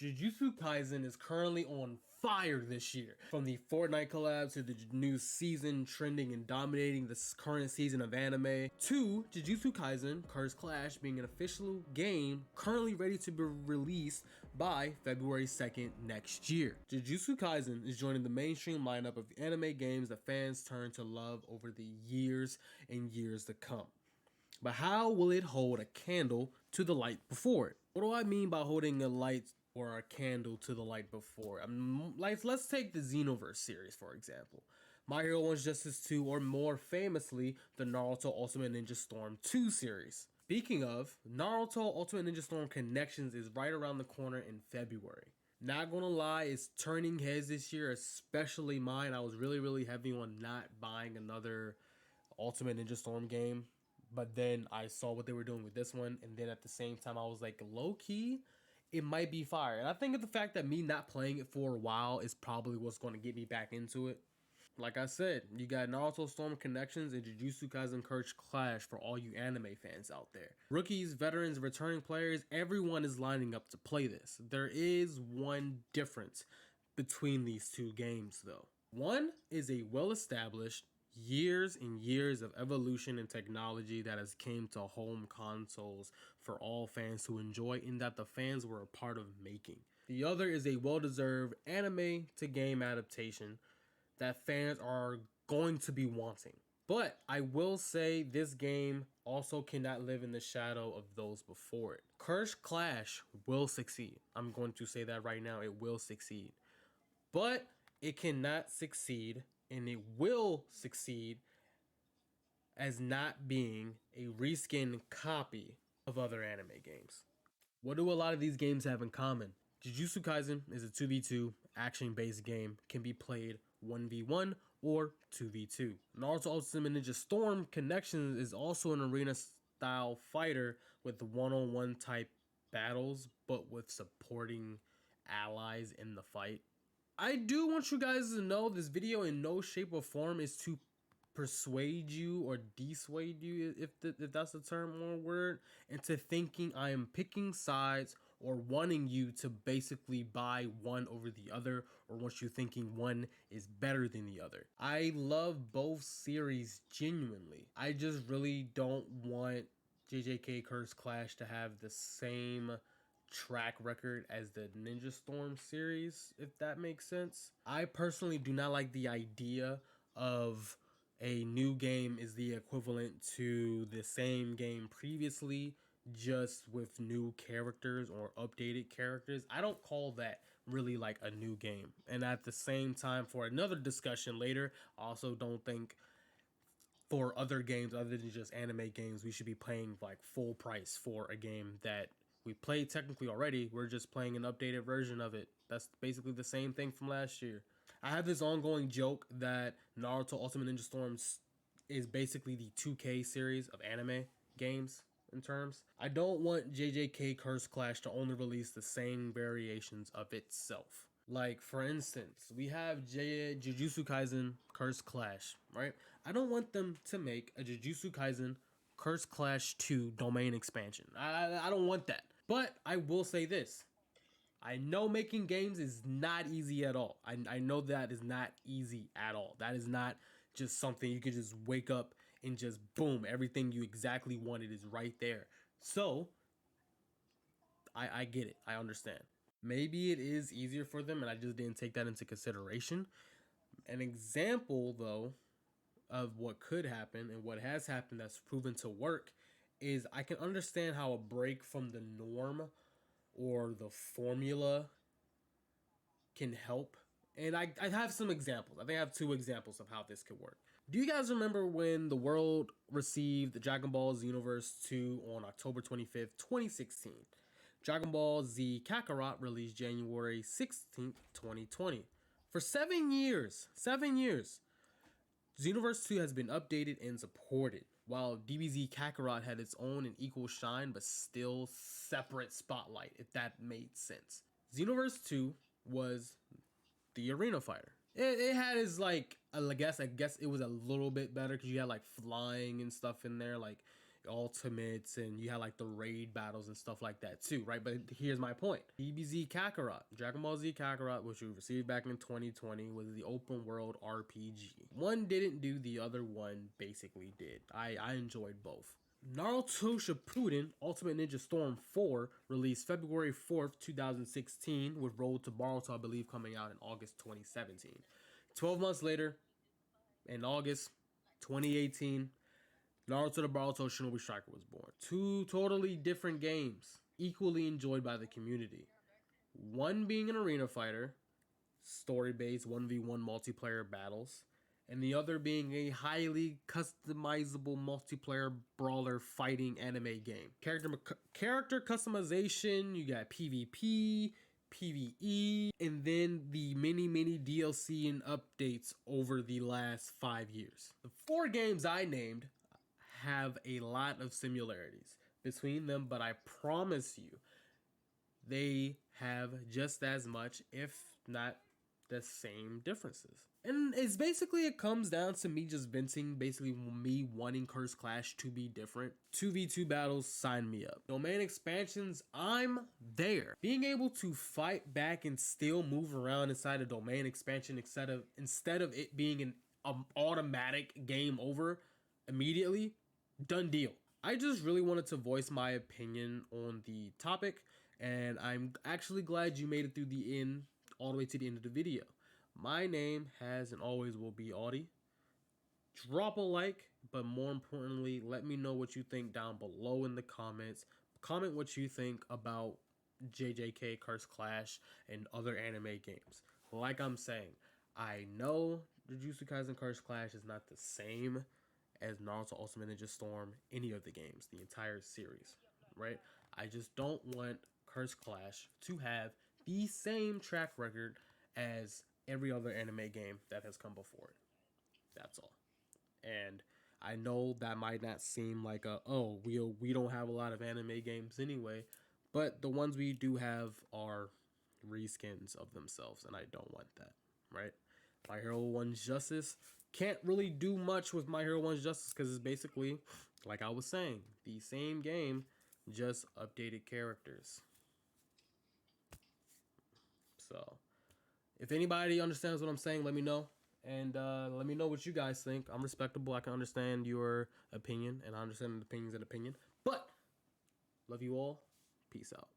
Jujutsu Kaisen is currently on fire this year. From the Fortnite collab to the new season trending and dominating this current season of anime, to Jujutsu Kaisen Cursed Clash being an official game currently ready to be released by February 2nd next year. Jujutsu Kaisen is joining the mainstream lineup of anime games that fans turn to love over the years and years to come. But how will it hold a candle to the light before it? What do I mean by holding a light or a candle to the light before? Let's take the Xenoverse series, for example. My Hero One's Justice 2, or more famously, the Naruto Ultimate Ninja Storm 2 series. Speaking of, Naruto Ultimate Ninja Storm Connections is right around the corner in February. Not gonna lie, it's turning heads this year, especially mine. I was really heavy on not buying another Ultimate Ninja Storm game, but then I saw what they were doing with this one, and then at the same time I was like, low key, it might be fire. And I think of the fact that me not playing it for a while is probably what's going to get me back into it. Like I said, you got Naruto Storm Connections and Jujutsu Kaisen Cursed Clash for all you anime fans out there. Rookies, veterans, returning players, everyone is lining up to play this. There is one difference between these two games though. One is a well-established years and years of evolution and technology that has came to home consoles for all fans to enjoy, in that the fans were a part of making. The other is a well-deserved anime to game adaptation that fans are going to be wanting. But I will say this game also cannot live in the shadow of those before it. Cursed Clash will succeed. I'm going to say that right now, it will succeed. But it cannot succeed, and it will succeed as not being a reskin copy of other anime games. What do a lot of these games have in common? Jujutsu Kaisen is a 2v2 action-based game, can be played 1v1 or 2v2. Naruto Ultimate Ninja Storm Connections is also an arena-style fighter with one-on-one type battles, but with supporting allies in the fight. I do want you guys to know this video in no shape or form is to persuade you or dissuade you, if that's the term or word, into thinking I am picking sides or wanting you to basically buy one over the other, or want you thinking one is better than the other. I love both series genuinely. I just really don't want JJK Cursed Clash to have the same track record as the Ninja Storm series, if that makes sense. I personally do not like the idea of a new game is the equivalent to the same game previously, just with new characters or updated characters. I don't call that really like a new game. And at the same time, for another discussion later, I also don't think for other games other than just anime games we should be paying like full price for a game that we played technically already. We're just playing an updated version of it. That's basically the same thing from last year. I have this ongoing joke that Naruto Ultimate Ninja Storm is basically the 2K series of anime games in terms. I don't want JJK Cursed Clash to only release the same variations of itself. Like, for instance, we have Jujutsu Kaisen Cursed Clash, right? I don't want them to make a Jujutsu Kaisen Cursed Clash 2 domain expansion. I don't want that. But I will say this. I know making games is not easy at all. I know that is not easy at all. That is not just something you could just wake up and just boom, everything you exactly wanted is right there. So, I get it. I understand. Maybe it is easier for them and I just didn't take that into consideration. An example, though, of what could happen and what has happened that's proven to work is I can understand how a break from the norm or the formula can help. And I have some examples. I think I have two examples of how this could work. Do you guys remember when the world received the Dragon Ball Xenoverse 2 on October 25th, 2016? Dragon Ball Z Kakarot released January 16th, 2020. For 7 years, Xenoverse 2 has been updated and supported, while DBZ Kakarot had its own and equal shine, but still separate spotlight, if that made sense. Xenoverse 2 was the arena fighter. It had its like, I guess it was a little bit better because you had like flying and stuff in there. Like, ultimates, and you had like the raid battles and stuff like that too, right? But here's my point. DBZ Kakarot, Dragon Ball Z Kakarot, which we received back in 2020, was the open world RPG. One didn't do, the other one basically did. I enjoyed both. Naruto Shippuden Ultimate Ninja Storm 4 released February 4th, 2016, with Road to Boruto, I believe, coming out in August 2017. 12 months later, in August 2018, Naruto the Boruto Shinobi Striker was born. Two totally different games, equally enjoyed by the community. One being an arena fighter, story-based 1v1 multiplayer battles, and the other being a highly customizable multiplayer brawler fighting anime game. Character customization, you got PvP, PvE, and then the many DLC and updates over the last 5 years. The 4 games I named have a lot of similarities between them, but I promise you, they have just as much, if not the same differences. And it's basically, it comes down to me just venting, basically me wanting Cursed Clash to be different. 2v2 battles, sign me up. Domain expansions, I'm there. Being able to fight back and still move around inside a domain expansion instead of it being an automatic game over immediately, done deal. I just really wanted to voice my opinion on the topic, and I'm actually glad you made it through the end, all the way to the end of the video. My name has and always will be Audie. Drop a like, but more importantly, let me know what you think down below in the comments. Comment what you think about JJK, Cursed Clash, and other anime games. Like I'm saying, I know Jujutsu Kaisen Cursed Clash is not the same as Naruto Ultimate Ninja Storm, any of the games, the entire series, right? I just don't want Cursed Clash to have the same track record as every other anime game that has come before it. That's all. And I know that might not seem like we don't have a lot of anime games anyway, but the ones we do have are reskins of themselves, and I don't want that, right? My Hero 1's Justice can't really do much with My Hero 1's Justice because it's basically, like I was saying, the same game, just updated characters. So, if anybody understands what I'm saying, let me know. And let me know what you guys think. I'm respectable. I can understand your opinion, and I understand the opinions and opinion. But, love you all. Peace out.